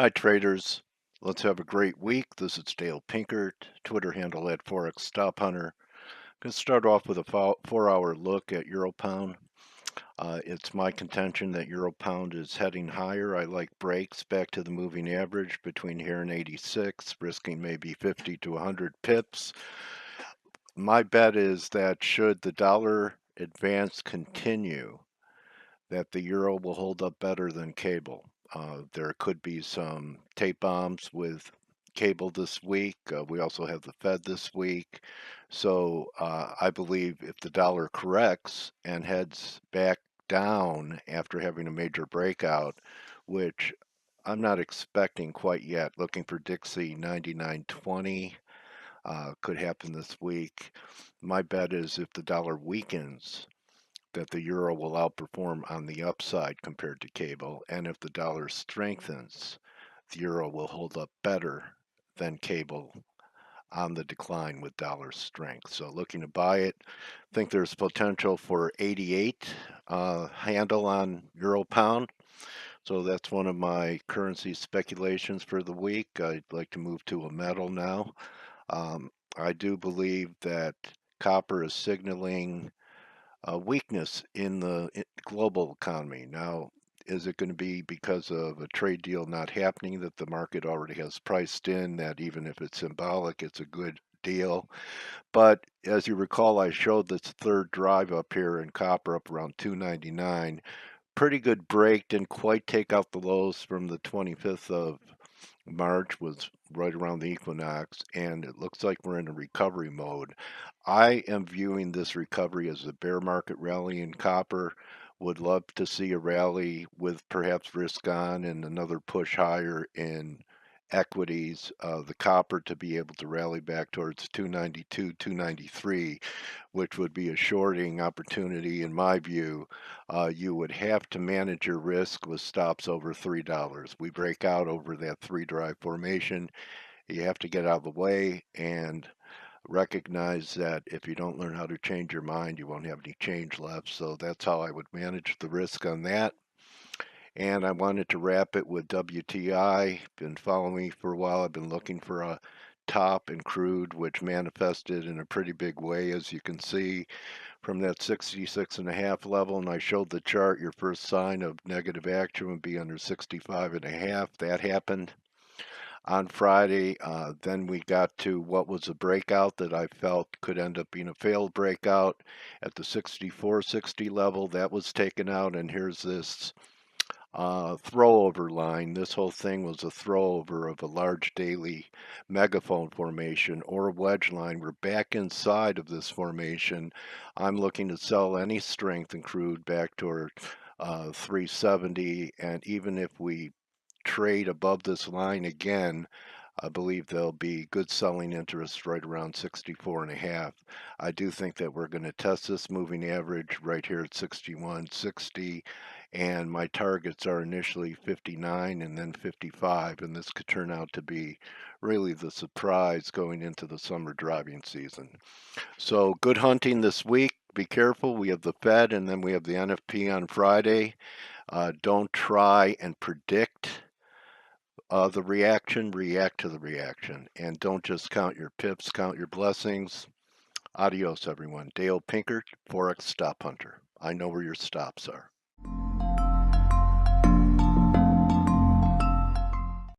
Hi, traders. Let's have a great week. This is Dale Pinkert, Twitter handle at Forex Stop Hunter. Going to start off with a 4-hour look at Euro Pound. It's my contention that Euro Pound is heading higher. I like breaks back to the moving average between here and 86, risking maybe 50 to 100 pips. My bet is that should the dollar advance continue, that the euro will hold up better than cable. There could be some tape bombs with cable this week. We also have the Fed this week. So I believe if the dollar corrects and heads back down after having a major breakout, which I'm not expecting quite yet, looking for Dixie 99.20 could happen this week. My bet is if the dollar weakens, that the euro will outperform on the upside compared to cable, and if the dollar strengthens, the euro will hold up better than cable on the decline with dollar strength. So looking to buy it, think there's potential for 88 handle on euro pound. So that's one of my currency speculations for the week. I'd like to move to a metal now. I do believe that copper is signaling weakness in the global economy. Now, is it going to be because of a trade deal not happening that the market already has priced in that even if it's symbolic, it's a good deal? But as you recall, I showed this third drive up here in copper up around 299. Pretty good break, didn't quite take out the lows from the 25th of March, was right around the equinox, and it looks like we're in a recovery mode. I am viewing this recovery as a bear market rally in copper. Would love to see a rally with perhaps risk on and another push higher in equities, the copper to be able to rally back towards 292, 293, which would be a shorting opportunity in my view. You would have to manage your risk with stops over $3. We break out over that three drive formation. You have to get out of the way and recognize that if you don't learn how to change your mind, you won't have any change left. So that's how I would manage the risk on that. And I wanted to wrap it with WTI. Been following me for a while. I've been looking for a top in crude, which manifested in a pretty big way, as you can see from that 66.5 level. And I showed the chart. Your first sign of negative action would be under 65.5. That happened on Friday. Then we got to what was a breakout that I felt could end up being a failed breakout at the 64.60 level. That was taken out, and here's this throwover line. This whole thing was a throwover of a large daily megaphone formation or a wedge line. We're back inside of this formation. I'm looking to sell any strength in crude back toward 370, and even if we trade above this line again, I believe there'll be good selling interest right around 64.5. I do think that we're going to test this moving average right here at 61.60, and my targets are initially 59 and then 55, and this could turn out to be really the surprise going into the summer driving season. So good hunting this week. Be careful. We have the Fed and then we have the NFP on Friday. Don't try and predict the reaction, react to the reaction. And don't just count your pips, count your blessings. Adios, everyone. Dale Pinkert, Forex Stop Hunter. I know where your stops are.